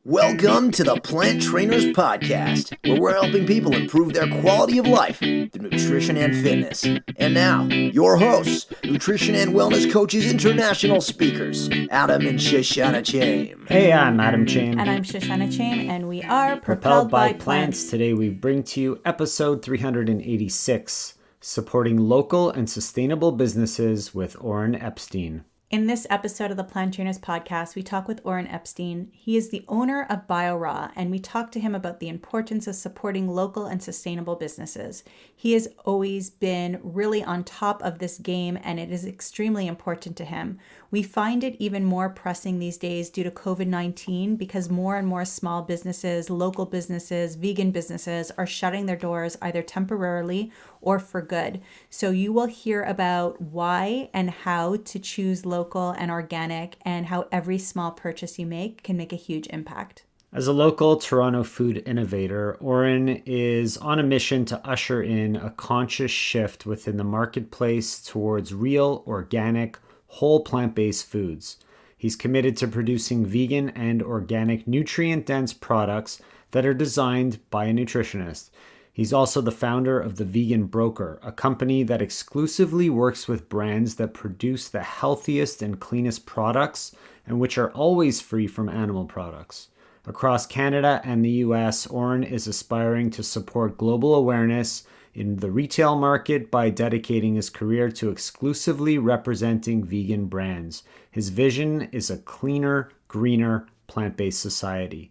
Welcome to the Plant Trainers Podcast, where we're helping people improve their quality of life through nutrition and fitness. And now, your hosts, nutrition and wellness coaches, international speakers, Adam and Shoshana Chaim. Hey, I'm Adam Chaim. And I'm Shoshana Chaim, and we are Propelled by Plants. Today we bring to you episode 386, Supporting Local and Sustainable Businesses with Oren Epstein. In this episode of the Plant Trainers Podcast, we talk with Oren Epstein. He is the owner of BioRaw, and we talk to him about the importance of supporting local and sustainable businesses. He has always been really on top of this game, and it is extremely important to him. We find it even more pressing these days due to COVID-19 because more and more small businesses, local businesses, vegan businesses are shutting their doors either temporarily or for good. So you will hear about why and how to choose local and organic and how every small purchase you make can make a huge impact. As a local Toronto food innovator, Oren is on a mission to usher in a conscious shift within the marketplace towards real, organic, whole plant-based foods. He's committed to producing vegan and organic nutrient-dense products that are designed by a nutritionist. He's also the founder of The Vegan Broker, a company that exclusively works with brands that produce the healthiest and cleanest products and which are always free from animal products. Across Canada and the US, Oren is aspiring to support global awareness in the retail market by dedicating his career to exclusively representing vegan brands. His vision is a cleaner, greener, plant-based society.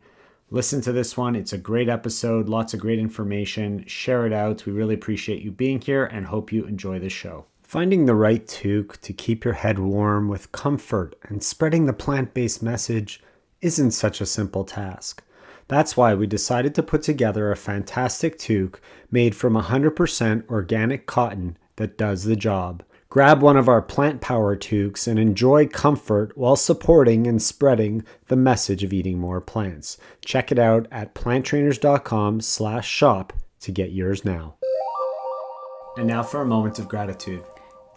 Listen to this one. It's a great episode. Lots of great information. Share it out. We really appreciate you being here and hope you enjoy the show. Finding the right toque to keep your head warm with comfort and spreading the plant-based message isn't such a simple task. That's why we decided to put together a fantastic toque made from 100% organic cotton that does the job. Grab one of our plant power toques and enjoy comfort while supporting and spreading the message of eating more plants. Check it out at planttrainers.com/shop to get yours now. And now for a moment of gratitude.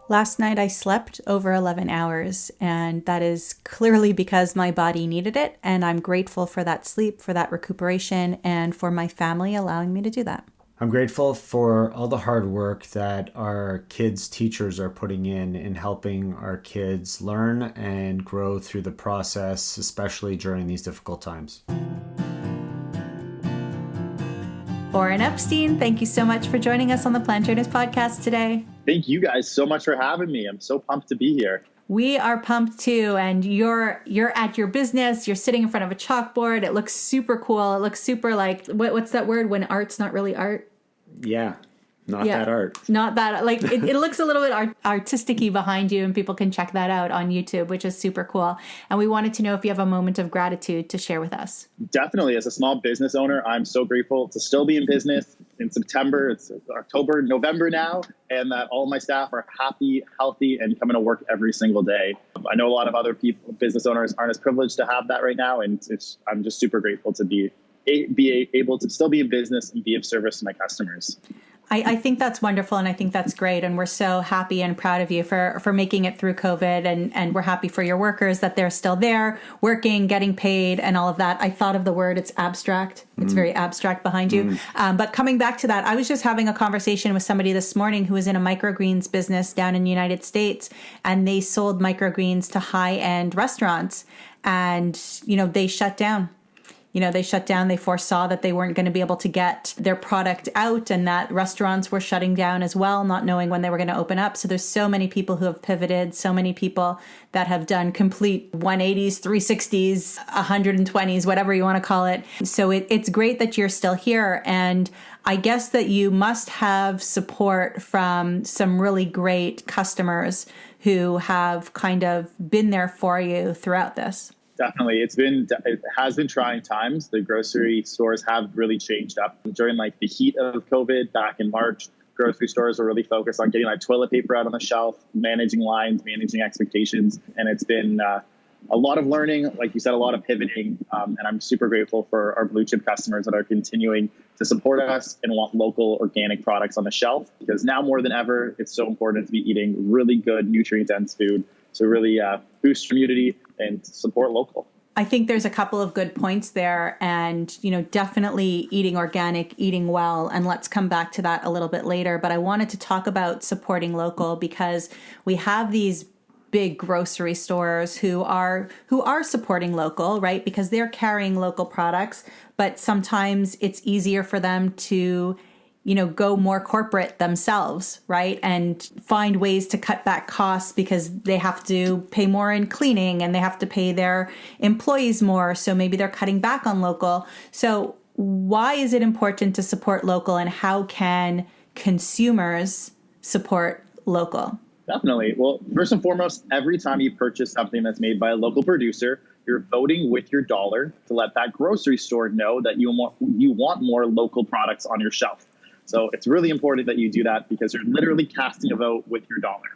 Last night I slept over 11 hours, and that is clearly because my body needed it, and I'm grateful for that sleep, for that recuperation, and for my family allowing me to do that. I'm grateful for all the hard work that our kids' teachers are putting in helping our kids learn and grow through the process, especially during these difficult times. Oren Epstein, thank you so much for joining us on the Plant Trainers Podcast today. Thank you guys so much for having me. I'm so pumped to be here. We are pumped too, and you're at your business. You're sitting in front of a chalkboard. It looks super cool. It looks super like what's that word when art's not really art? Yeah, that art. Not that, like, it looks a little bit artistic-y behind you, and people can check that out on YouTube, which is super cool. And we wanted to know if you have a moment of gratitude to share with us. Definitely. As a small business owner, I'm so grateful to still be in business in September. It's October, November now, and that all of my staff are happy, healthy, and coming to work every single day. I know a lot of other people, business owners, aren't as privileged to have that right now, and I'm just super grateful to be able to still be in business and be of service to my customers. I think that's wonderful, and I think that's great, and we're so happy and proud of you for making it through COVID, and we're happy for your workers that they're still there, working, getting paid, and all of that. I thought of the word, it's abstract. It's very abstract behind you. But coming back to that, I was just having a conversation with somebody this morning who was in a microgreens business down in the United States, and they sold microgreens to high-end restaurants, and, they shut down. They foresaw that they weren't going to be able to get their product out, and that restaurants were shutting down as well, not knowing when they were going to open up. So there's so many people who have pivoted, so many people that have done complete 180s, 360s, 120s, whatever you want to call it. So it's great that you're still here. And I guess that you must have support from some really great customers who have kind of been there for you throughout this. Definitely. It has been trying times. The grocery stores have really changed up. During the heat of COVID back in March, grocery stores were really focused on getting toilet paper out on the shelf, managing lines, managing expectations. And it's been a lot of learning, like you said, a lot of pivoting. And I'm super grateful for our blue chip customers that are continuing to support us and want local organic products on the shelf, because now more than ever, it's so important to be eating really good nutrient dense food to really boost immunity and support local. I think there's a couple of good points there, and, definitely eating organic, eating well, and let's come back to that a little bit later. But I wanted to talk about supporting local, because we have these big grocery stores who are supporting local, right? Because they're carrying local products, but sometimes it's easier for them to go more corporate themselves, right? And find ways to cut back costs because they have to pay more in cleaning and they have to pay their employees more. So maybe they're cutting back on local. So why is it important to support local, and how can consumers support local? Definitely. Well, first and foremost, every time you purchase something that's made by a local producer, you're voting with your dollar to let that grocery store know that you want more local products on your shelf. So it's really important that you do that, because you're literally casting a vote with your dollar.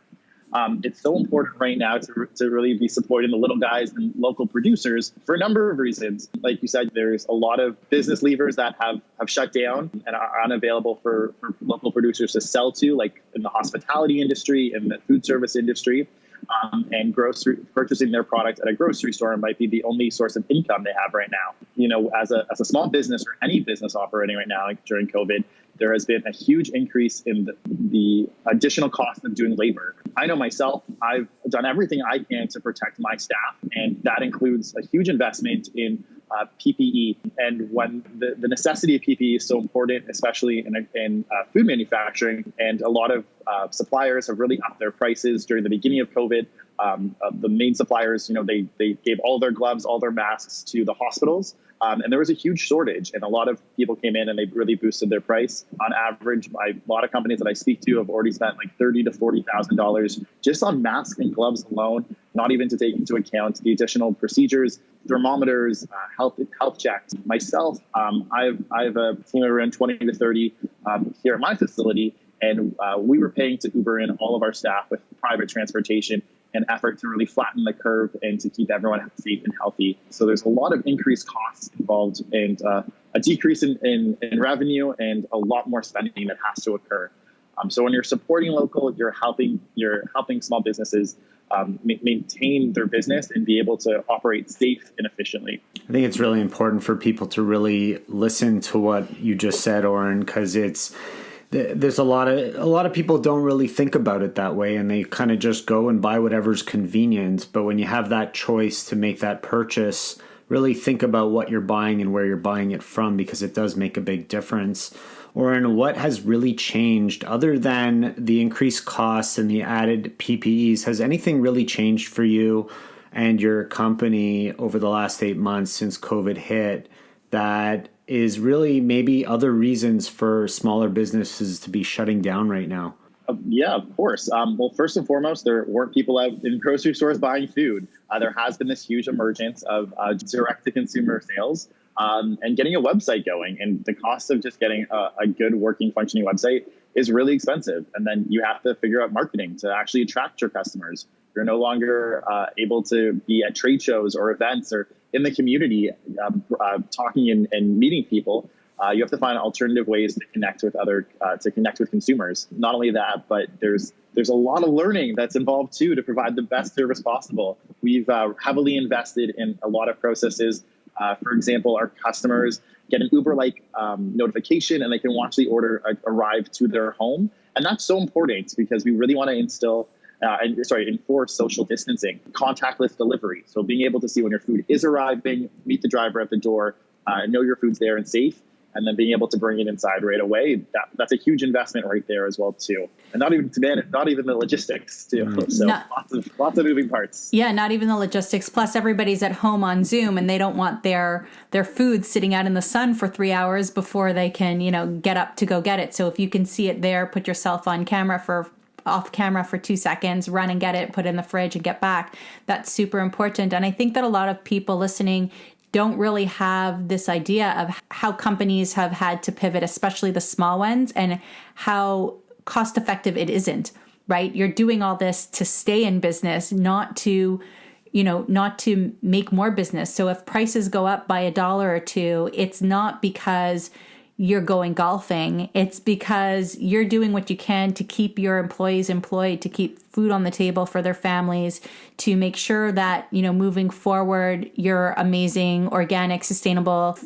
It's so important right now to really be supporting the little guys and local producers for a number of reasons. Like you said, there's a lot of business levers that have shut down and are unavailable for local producers to sell to, like in the hospitality industry, in the food service industry. And purchasing their product at a grocery store might be the only source of income they have right now. As a small business, or any business operating right now, like during COVID, there has been a huge increase in the additional cost of doing labor. I know myself, I've done everything I can to protect my staff, and that includes a huge investment in PPE. And when the necessity of PPE is so important, especially in food manufacturing, and a lot of suppliers have really upped their prices during the beginning of COVID. The main suppliers, they gave all their gloves, all their masks to the hospitals. And there was a huge shortage, and a lot of people came in and they really boosted their price. On average, a lot of companies that I speak to have already spent like $30,000 to $40,000 just on masks and gloves alone, not even to take into account the additional procedures, thermometers, health checks. Myself, I have a team of around 20 to 30 here at my facility, and we were paying to Uber in all of our staff with private transportation, an effort to really flatten the curve and to keep everyone safe and healthy. So there's a lot of increased costs involved, and a decrease in revenue, and a lot more spending that has to occur. So when you're supporting local, you're helping small businesses maintain their business and be able to operate safe and efficiently. I think it's really important for people to really listen to what you just said, Oren, because there's a lot of people don't really think about it that way, and they kind of just go and buy whatever's convenient. But when you have that choice to make that purchase, really think about what you're buying and where you're buying it from, because it does make a big difference. Oren, what has really changed other than the increased costs and the added PPEs? Has anything really changed for you and your company over the last 8 months since COVID hit that is really maybe other reasons for smaller businesses to be shutting down right now? Yeah, of course. Well, first and foremost, there weren't people out in grocery stores buying food. There has been this huge emergence of direct-to-consumer sales and getting a website going. And the cost of just getting a good working, functioning website is really expensive. And then you have to figure out marketing to actually attract your customers. You're no longer able to be at trade shows or events or in the community talking and meeting people. You have to find alternative ways to connect with consumers. Not only that, but there's a lot of learning that's involved too to provide the best service possible. We've heavily invested in a lot of processes. For example, our customers get an Uber-like notification, and they can watch the order arrive to their home. And that's so important because we really want to enforce social distancing, contactless delivery. So being able to see when your food is arriving, meet the driver at the door, know your food's there and safe, and then being able to bring it inside right away. That's a huge investment right there as well too. And not even the logistics too. So lots of moving parts. Yeah, not even the logistics. Plus everybody's at home on Zoom, and they don't want their food sitting out in the sun for 3 hours before they can, get up to go get it. So if you can see it there, put yourself off camera for 2 seconds, run and get it, put it in the fridge and get back. That's super important. And I think that a lot of people listening don't really have this idea of how companies have had to pivot, especially the small ones, and how cost effective it isn't, right? You're doing all this to stay in business, not to make more business. So if prices go up by $1 or $2, it's not because you're going golfing. It's because you're doing what you can to keep your employees employed, to keep food on the table for their families, to make sure that, moving forward, your amazing, organic, sustainable,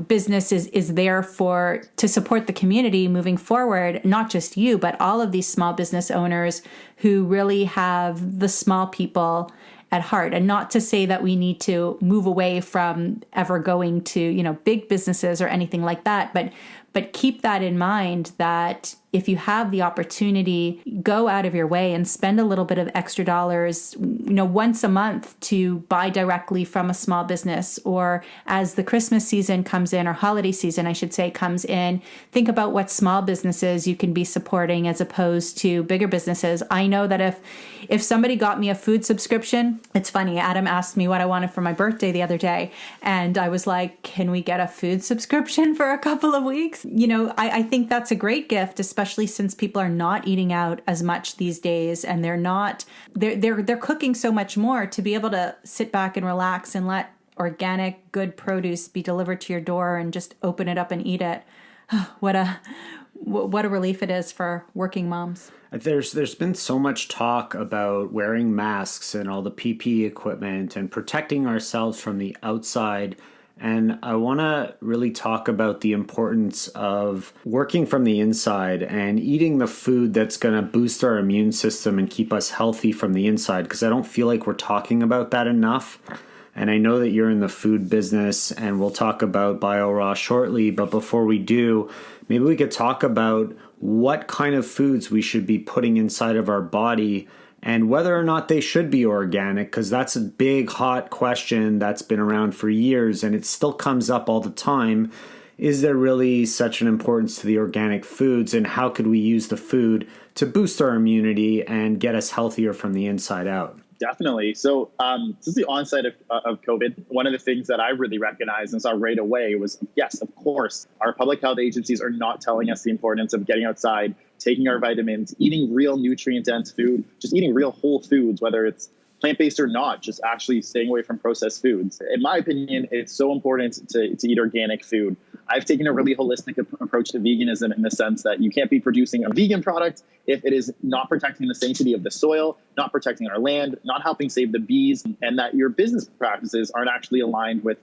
business is there to support the community moving forward, not just you, but all of these small business owners who really have the small people at heart. And not to say that we need to move away from ever going to, big businesses or anything like that, but keep that in mind, that if you have the opportunity, go out of your way and spend a little bit of extra dollars, once a month to buy directly from a small business. Or as the Christmas season comes in, or holiday season, I should say, comes in, think about what small businesses you can be supporting as opposed to bigger businesses. I know that if somebody got me a food subscription, it's funny, Adam asked me what I wanted for my birthday the other day, and I was like, can we get a food subscription for a couple of weeks? I think that's a great gift, especially since people are not eating out as much these days, and they're cooking so much more. To be able to sit back and relax and let organic, good produce be delivered to your door and just open it up and eat it. What a relief it is for working moms. There's been so much talk about wearing masks and all the PPE equipment and protecting ourselves from the outside. And I want to really talk about the importance of working from the inside and eating the food that's going to boost our immune system and keep us healthy from the inside, because I don't feel like we're talking about that enough. And I know that you're in the food business, and we'll talk about BioRaw shortly. But before we do, maybe we could talk about what kind of foods we should be putting inside of our body and whether or not they should be organic, because that's a big, hot question that's been around for years, and it still comes up all the time. Is there really such an importance to the organic foods, and how could we use the food to boost our immunity and get us healthier from the inside out? Definitely. So since the onset of COVID, one of the things that I really recognized and saw right away was, yes, of course, our public health agencies are not telling us the importance of getting outside, taking our vitamins, eating real nutrient-dense food, just eating real whole foods, whether it's plant-based or not, just actually staying away from processed foods. In my opinion, it's so important to eat organic food. I've taken a really holistic approach to veganism in the sense that you can't be producing a vegan product if it is not protecting the sanctity of the soil, not protecting our land, not helping save the bees, and that your business practices aren't actually aligned with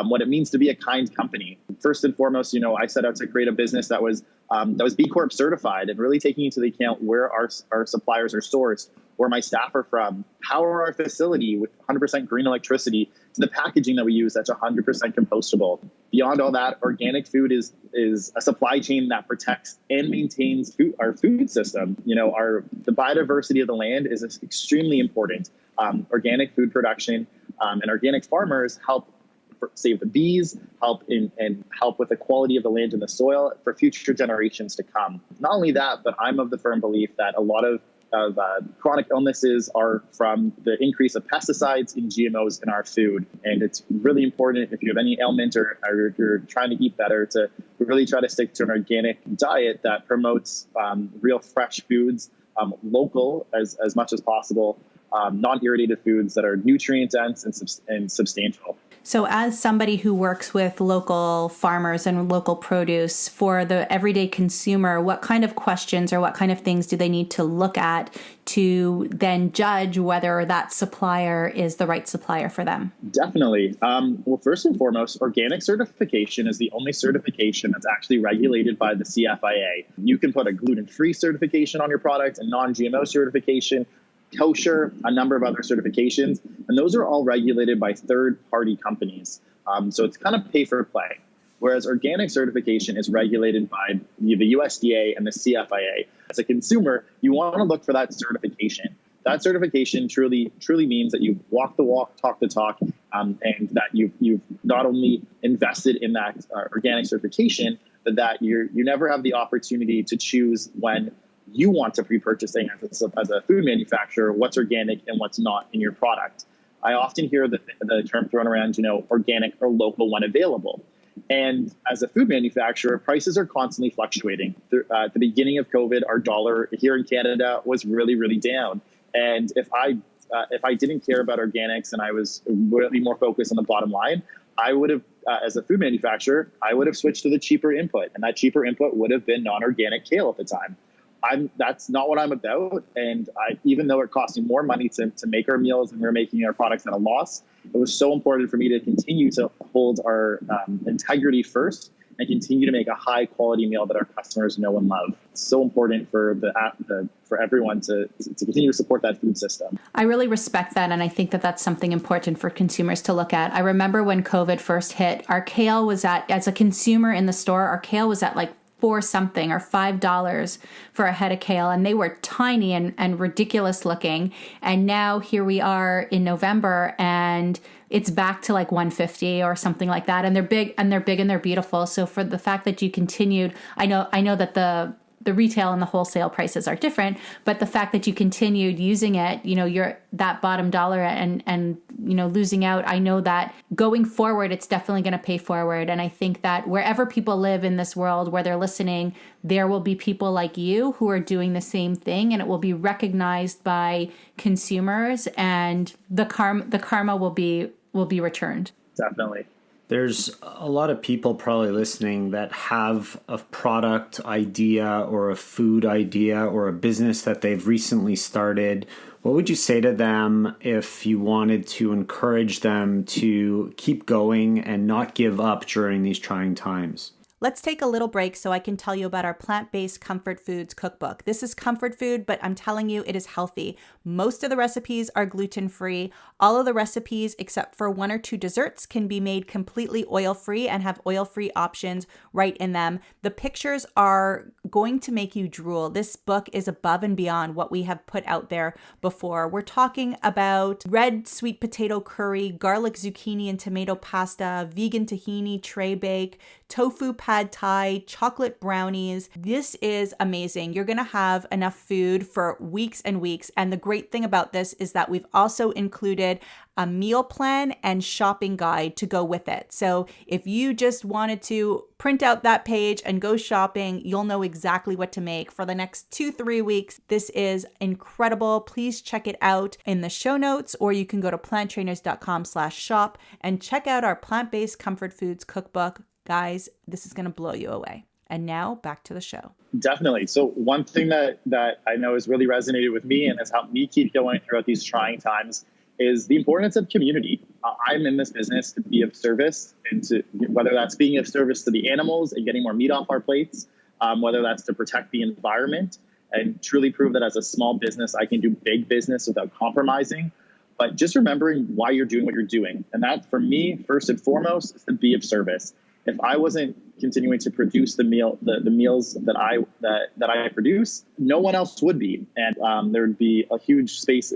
what it means to be a kind company. First and foremost, I set out to create a business that was B Corp certified, and really taking into account where our suppliers are sourced, where my staff are from, power our facility with 100% green electricity, to the packaging that we use that's 100% compostable. Beyond all that, organic food is a supply chain that protects and maintains our food system. The biodiversity of the land is extremely important. Organic food production and organic farmers help save the bees, help with the quality of the land and the soil for future generations to come. Not only that, but I'm of the firm belief that a lot of chronic illnesses are from the increase of pesticides and GMOs in our food. And it's really important, if you have any ailment or you're trying to eat better, to really try to stick to an organic diet that promotes real fresh foods, local as much as possible, non-irritated foods that are nutrient dense and substantial. So as somebody who works with local farmers and local produce, for the everyday consumer, what kind of questions or what kind of things do they need to look at to then judge whether that supplier is the right supplier for them? Definitely. Well, first and foremost, organic certification is the only certification that's actually regulated by the CFIA. You can put a gluten-free certification on your product, a non-GMO certification, kosher, a number of other certifications, and those are all regulated by third-party companies. So it's kind of pay for play. Whereas organic certification is regulated by the USDA and the CFIA. As a consumer, you want to look for that certification. That certification truly means that you walk the walk, talk the talk, and that you've not only invested in that organic certification, but that you never have the opportunity to choose when you want to pre-purchase things as a food manufacturer, what's organic and what's not in your product. I often hear the term thrown around, organic or local when available. And as a food manufacturer, prices are constantly fluctuating. At the beginning of COVID, our dollar here in Canada was really, really down. And if I didn't care about organics and I was really more focused on the bottom line, I would have, as a food manufacturer, I would have switched to the cheaper input, and that cheaper input would have been non-organic kale at the time. That's not what I'm about. And even though it cost me more money to make our meals and we're making our products at a loss, it was so important for me to continue to hold our integrity first and continue to make a high quality meal that our customers know and love. It's so important for for everyone to continue to support that food system. I really respect that. And I think that that's something important for consumers to look at. I remember when COVID first hit, our kale was as a consumer in the store, our kale was at like $4 something or $5 for a head of kale. And they were tiny and ridiculous looking. And now here we are in November and it's back to like $150 or something like that. And they're big and they're beautiful. So for the fact that you continued, I know that the retail and the wholesale prices are different, but the fact that you continued using it, you're that bottom dollar and losing out. I know that going forward, it's definitely going to pay forward. And I think that wherever people live in this world where they're listening, there will be people like you who are doing the same thing, and it will be recognized by consumers, and the karma will be returned. Definitely. There's a lot of people probably listening that have a product idea or a food idea or a business that they've recently started. What would you say to them if you wanted to encourage them to keep going and not give up during these trying times? Let's take a little break so I can tell you about our plant-based comfort foods cookbook. This is comfort food, but I'm telling you it is healthy. Most of the recipes are gluten-free. All of the recipes, except for 1 or 2 desserts, can be made completely oil-free and have oil-free options right in them. The pictures are going to make you drool. This book is above and beyond what we have put out there before. We're talking about red sweet potato curry, garlic zucchini and tomato pasta, vegan tahini tray bake, tofu pad thai, chocolate brownies. This is amazing. You're going to have enough food for weeks and weeks. And the great thing about this is that we've also included a meal plan and shopping guide to go with it. So if you just wanted to print out that page and go shopping, you'll know exactly what to make for the next 2-3 weeks. This is incredible. Please check it out in the show notes, or you can go to planttrainers.com/shop and check out our plant-based comfort foods cookbook. Guys, this is going to blow you away. And now back to the show. Definitely. So one thing that I know has really resonated with me and has helped me keep going throughout these trying times is the importance of community. I'm in this business to be of service, and to whether that's being of service to the animals and getting more meat off our plates, whether that's to protect the environment and truly prove that as a small business, I can do big business without compromising. But just remembering why you're doing what you're doing. And that, for me, first and foremost, is to be of service. If I wasn't continuing to produce the meals that I produce, no one else would be, and there would be a huge space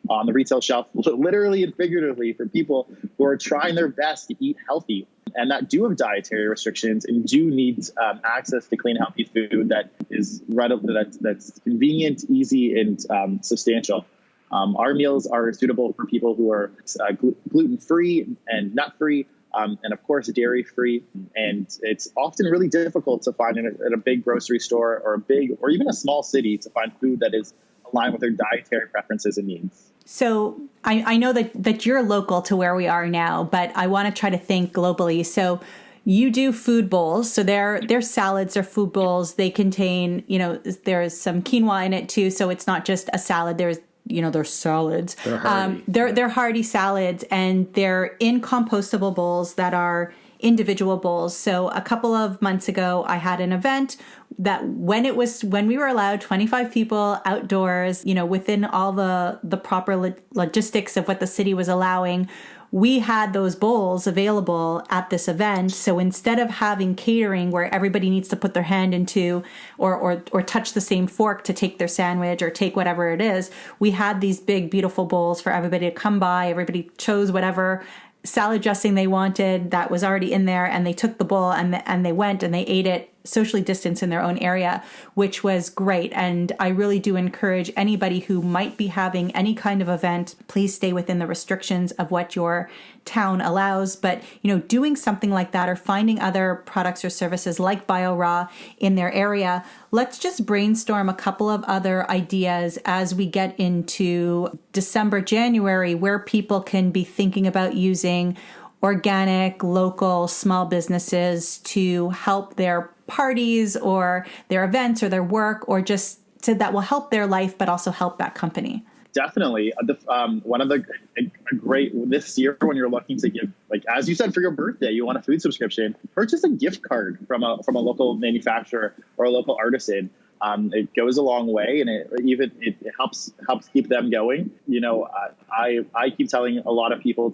on the retail shelf, literally and figuratively, for people who are trying their best to eat healthy and that do have dietary restrictions and do need access to clean, healthy food that is that's convenient, easy, and substantial. Our meals are suitable for people who are gluten-free and nut-free. And of course, dairy-free. And it's often really difficult to find in a big grocery store or even a small city to find food that is aligned with their dietary preferences and needs. So I know that you're local to where we are now, but I want to try to think globally. So you do food bowls. So they're salads or food bowls. They contain, there's some quinoa in it too. So it's not just a salad. There's salads. They're hearty. They're hearty salads, and they're in compostable bowls that are individual bowls. So a couple of months ago, I had an event that when we were allowed 25 people outdoors, within all the proper logistics of what the city was allowing, we had those bowls available at this event. So instead of having catering where everybody needs to put their hand into or touch the same fork to take their sandwich or take whatever it is, we had these big, beautiful bowls for everybody to come by. Everybody chose whatever salad dressing they wanted that was already in there, and they took the bowl and they went and they ate it socially distanced in their own area, which was great. And I really do encourage anybody who might be having any kind of event, please stay within the restrictions of what your town allows. But, doing something like that or finding other products or services like BioRaw in their area, let's just brainstorm a couple of other ideas as we get into December, January, where people can be thinking about using organic, local, small businesses to help their parties or their events or their work, or just so that will help their life, but also help that company? Definitely. One of the great this year, when you're looking to give, like, as you said, for your birthday, you want a food subscription, purchase a gift card from a local manufacturer or a local artisan. It goes a long way, and it helps keep them going. I keep telling a lot of people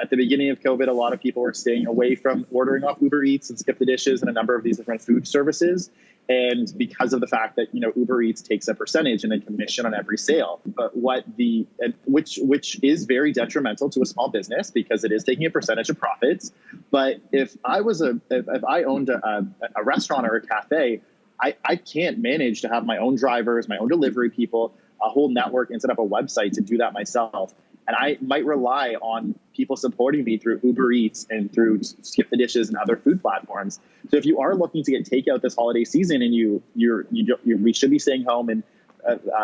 at the beginning of COVID, a lot of people were staying away from ordering off Uber Eats and Skip the Dishes and a number of these different food services. And because of the fact that, Uber Eats takes a percentage and a commission on every sale, but which is very detrimental to a small business because it is taking a percentage of profits. But if I owned a restaurant or a cafe, I can't manage to have my own drivers, my own delivery people, a whole network, and set up a website to do that myself. And I might rely on people supporting me through Uber Eats and through Skip the Dishes and other food platforms. So if you are looking to get takeout this holiday season and we should be staying home and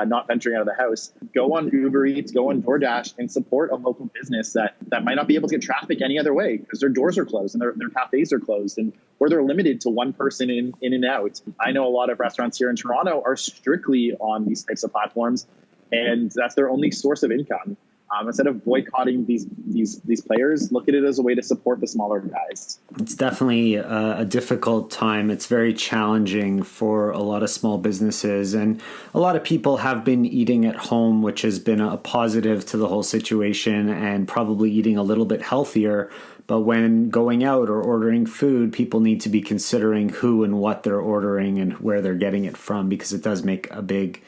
not venturing out of the house, go on Uber Eats, go on DoorDash, and support a local business that might not be able to get traffic any other way because their doors are closed and their cafes are closed, or they're limited to one person in and out. I know a lot of restaurants here in Toronto are strictly on these types of platforms, and that's their only source of income. Instead of boycotting these players, look at it as a way to support the smaller guys. It's definitely a difficult time. It's very challenging for a lot of small businesses, and a lot of people have been eating at home, which has been a positive to the whole situation, and probably eating a little bit healthier. But when going out or ordering food, people need to be considering who and what they're ordering and where they're getting it from, because it does make a big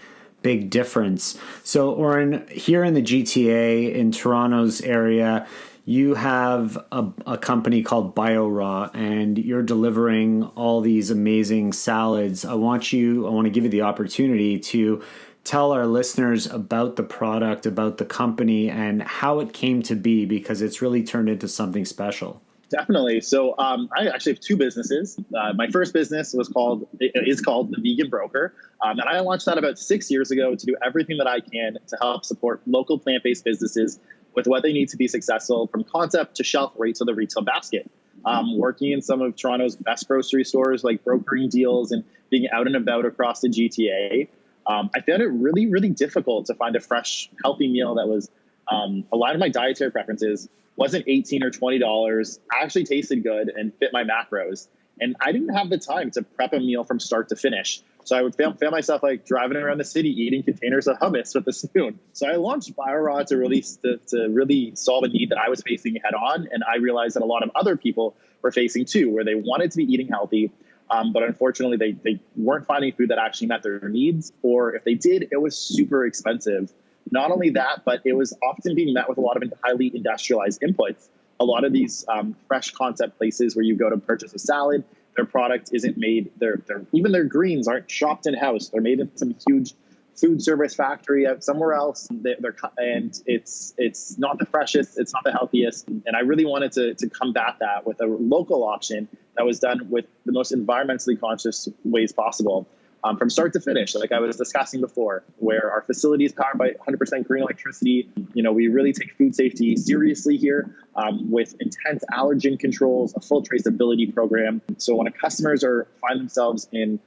difference. So, Oren, here in the GTA, in Toronto's area, you have a company called BioRaw, and you're delivering all these amazing salads. I want to give you the opportunity to tell our listeners about the product, about the company, and how it came to be, because it's really turned into something special. Definitely. So I actually have two businesses. My first business is called The Vegan Broker. And I launched that about 6 years ago to do everything that I can to help support local plant-based businesses with what they need to be successful, from concept to shelf right to the retail basket. Working in some of Toronto's best grocery stores, like brokering deals and being out and about across the GTA. I found it really, really difficult to find a fresh, healthy meal that was aligned with my dietary preferences, wasn't $18 or $20, actually tasted good and fit my macros. And I didn't have the time to prep a meal from start to finish. So I would found myself like driving around the city eating containers of hummus with a spoon. So I launched BioRaw to really solve a need that I was facing head on. And I realized that a lot of other people were facing too, where they wanted to be eating healthy, but unfortunately they weren't finding food that actually met their needs. Or if they did, it was super expensive. Not only that, but it was often being met with a lot of highly industrialized inputs. A lot of these fresh concept places where you go to purchase a salad, their product isn't made. Even their greens aren't shopped in house. They're made in some huge food service factory out somewhere else. And it's not the freshest. It's not the healthiest. And I really wanted to combat that with a local option that was done with the most environmentally conscious ways possible. From start to finish, like I was discussing before, where our facility is powered by 100% green electricity. We really take food safety seriously here, with intense allergen controls, a full traceability program. So when customers find themselves in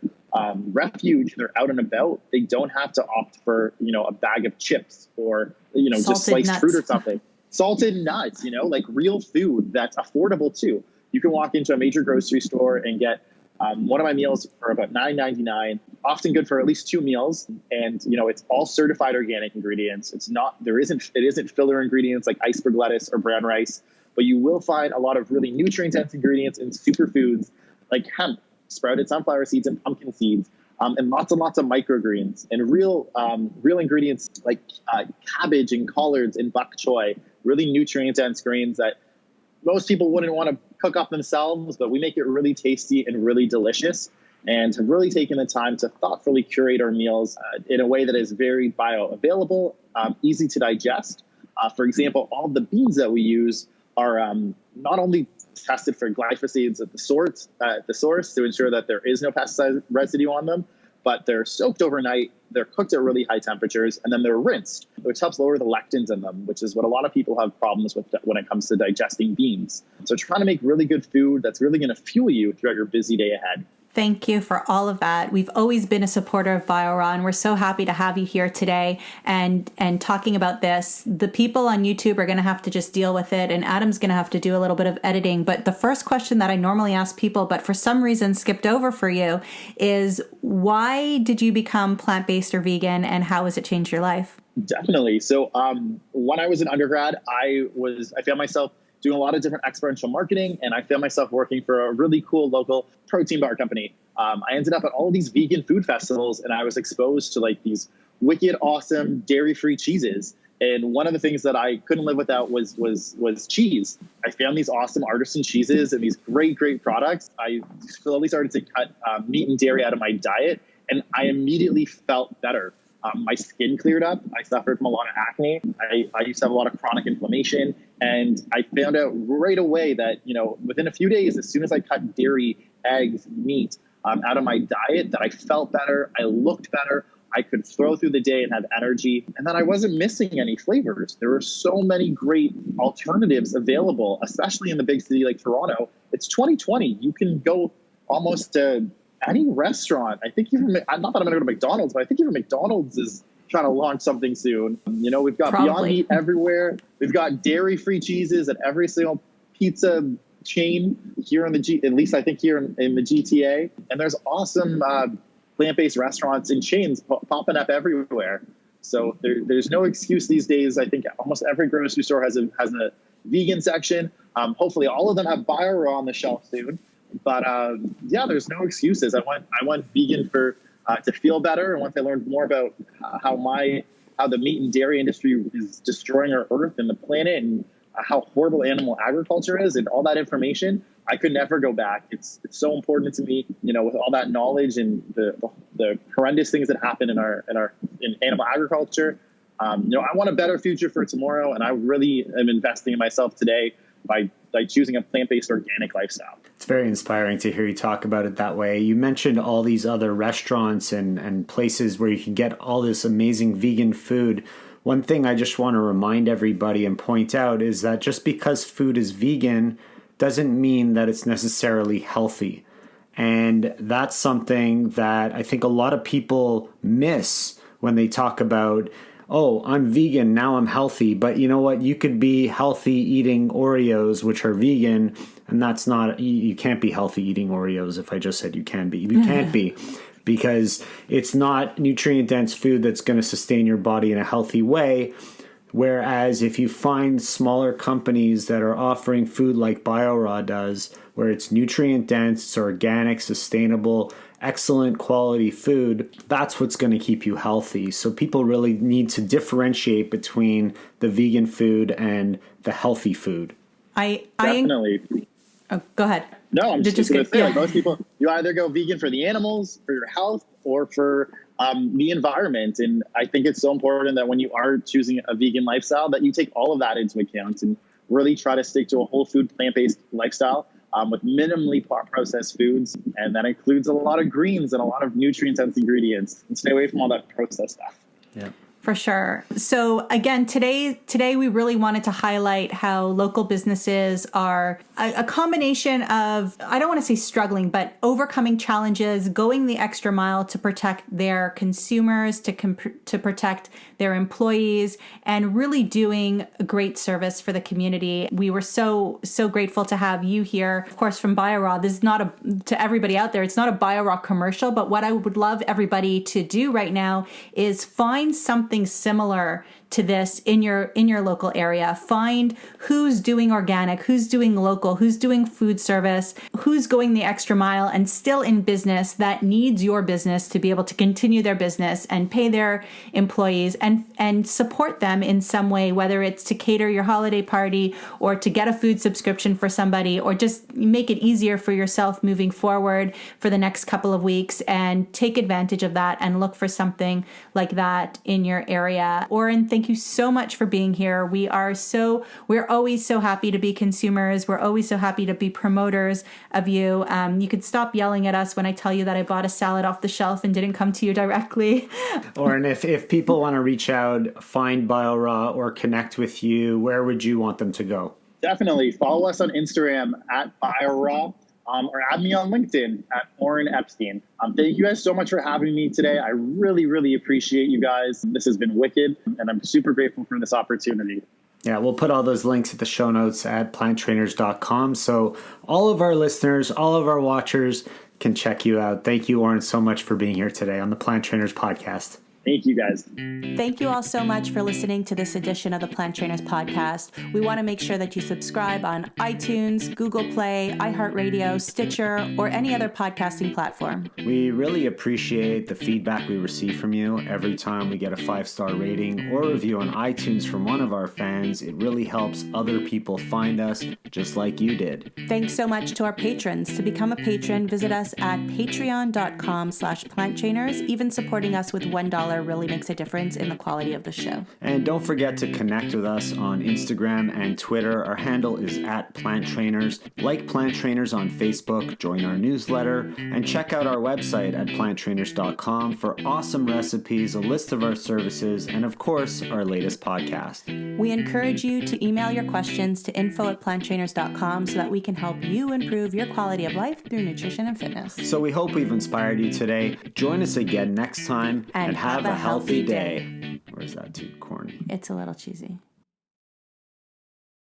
refuge, they're out and about, they don't have to opt for, a bag of chips or, just sliced nuts. Fruit or something. Salted nuts, like real food that's affordable too. You can walk into a major grocery store and get one of my meals for about $9.99, often good for at least 2 meals. And, it's all certified organic ingredients. It isn't filler ingredients like iceberg lettuce or brown rice, but you will find a lot of really nutrient-dense ingredients in superfoods like hemp, sprouted sunflower seeds, and pumpkin seeds, and lots and lots of microgreens and real ingredients like cabbage and collards and bok choy, really nutrient-dense greens that most people wouldn't want to cook up themselves, but we make it really tasty and really delicious, and have really taken the time to thoughtfully curate our meals in a way that is very bioavailable, easy to digest. For example, all the beans that we use are not only tested for glyphosate at the source to ensure that there is no pesticide residue on them, but they're soaked overnight. They're cooked at really high temperatures, and then they're rinsed, which helps lower the lectins in them, which is what a lot of people have problems with when it comes to digesting beans. So trying to make really good food that's really going to fuel you throughout your busy day ahead. Thank you for all of that. We've always been a supporter of BioRaw, and we're so happy to have you here today and talking about this. The people on YouTube are going to have to just deal with it, and Adam's going to have to do a little bit of editing. But the first question that I normally ask people, but for some reason skipped over for you, is why did you become plant-based or vegan, and how has it changed your life? Definitely. So when I was an undergrad, I found myself doing a lot of different experiential marketing, and I found myself working for a really cool local protein bar company. I ended up at all of these vegan food festivals, and I was exposed to like these wicked, awesome dairy-free cheeses. And one of the things that I couldn't live without was cheese. I found these awesome artisan cheeses and these great products. I slowly started to cut meat and dairy out of my diet, and I immediately felt better. My skin cleared up. I suffered from a lot of acne. I used to have a lot of chronic inflammation. And I found out right away that, within a few days, as soon as I cut dairy, eggs, meat out of my diet, that I felt better. I looked better. I could throw through the day and have energy. And that I wasn't missing any flavors. There were so many great alternatives available, especially in the big city like Toronto. It's 2020. You can go almost to any restaurant. I think even, not that I'm going to go to McDonald's, but I think even McDonald's is trying to launch something soon. We've got Beyond Meat everywhere. We've got dairy-free cheeses at every single pizza chain here in at least I think here in the GTA. And there's awesome plant-based restaurants and chains popping up everywhere. So there's no excuse these days. I think almost every grocery store has a vegan section. Hopefully all of them have BioRaw on the shelf soon. But there's no excuses. I went vegan to feel better. And once I learned more about how the meat and dairy industry is destroying our earth and the planet, and how horrible animal agriculture is, and all that information, I could never go back. It's so important to me, with all that knowledge and the horrendous things that happen in animal agriculture. I want a better future for tomorrow, and I really am investing in myself today by choosing a plant-based organic lifestyle. It's very inspiring to hear you talk about it that way. You mentioned all these other restaurants and places where you can get all this amazing vegan food. One thing I just want to remind everybody and point out is that just because food is vegan doesn't mean that it's necessarily healthy. And that's something that I think a lot of people miss when they talk about, oh, I'm vegan, now I'm healthy. But you know what? You could be healthy eating Oreos, which are vegan, and that's not, you can't be healthy eating Oreos if I just said you can be. You can't be, because it's not nutrient-dense food that's going to sustain your body in a healthy way. Whereas if you find smaller companies that are offering food like BioRaw does, where it's nutrient-dense, it's organic, sustainable, excellent quality food, that's what's going to keep you healthy. So people really need to differentiate between the vegan food and the healthy food. Definitely. Oh, go ahead. No, I'm just going to say, like most people, you either go vegan for the animals, for your health, or for the environment. And I think it's so important that when you are choosing a vegan lifestyle, that you take all of that into account and really try to stick to a whole food, plant-based lifestyle with minimally processed foods. And that includes a lot of greens and a lot of nutrient-dense ingredients, and stay away from all that processed stuff. Yeah. For sure. So again, today we really wanted to highlight how local businesses are a combination of, I don't want to say struggling, but overcoming challenges, going the extra mile to protect their consumers, to protect their employees, and really doing a great service for the community. We were so grateful to have you here. Of course, from BioRaw, this is not to everybody out there, it's not a BioRaw commercial, but what I would love everybody to do right now is find something similar to this in your local area. Find who's doing organic, who's doing local, who's doing food service, who's going the extra mile and still in business that needs your business to be able to continue their business and pay their employees and support them in some way, whether it's to cater your holiday party or to get a food subscription for somebody, or just make it easier for yourself moving forward for the next couple of weeks, and take advantage of that and look for something like that in your area. Oren, thank thank you so much for being here. We're always so happy to be consumers. We're always so happy to be promoters of you. You could stop yelling at us when I tell you that I bought a salad off the shelf and didn't come to you directly. Or and if people want to reach out, find BioRaw or connect with you, where would you want them to go? Definitely follow us on Instagram at BioRaw. Or add me on LinkedIn at Oren Epstein. Thank you guys so much for having me today. I really, really appreciate you guys. This has been wicked, and I'm super grateful for this opportunity. Yeah, we'll put all those links at the show notes at planttrainers.com. So all of our listeners, all of our watchers can check you out. Thank you, Oren, so much for being here today on the Plant Trainers podcast. Thank you, guys. Thank you all so much for listening to this edition of the Plant Trainers podcast. We want to make sure that you subscribe on iTunes, Google Play, iHeartRadio, Stitcher, or any other podcasting platform. We really appreciate the feedback we receive from you. Every time we get a 5-star rating or review on iTunes from one of our fans, it really helps other people find us, just like you did. Thanks so much to our patrons. To become a patron, visit us at patreon.com/planttrainers. Even supporting us with $1 really makes a difference in the quality of the show. And don't forget to connect with us on Instagram and Twitter. Our handle is at Plant Trainers. Like Plant Trainers on Facebook, join our newsletter, and check out our website at planttrainers.com for awesome recipes, a list of our services, and of course, our latest podcast. We encourage you to email your questions to info@planttrainers.com so that we can help you improve your quality of life through nutrition and fitness. So we hope we've inspired you today. Join us again next time and have a healthy day. Or is that too corny? It's a little cheesy.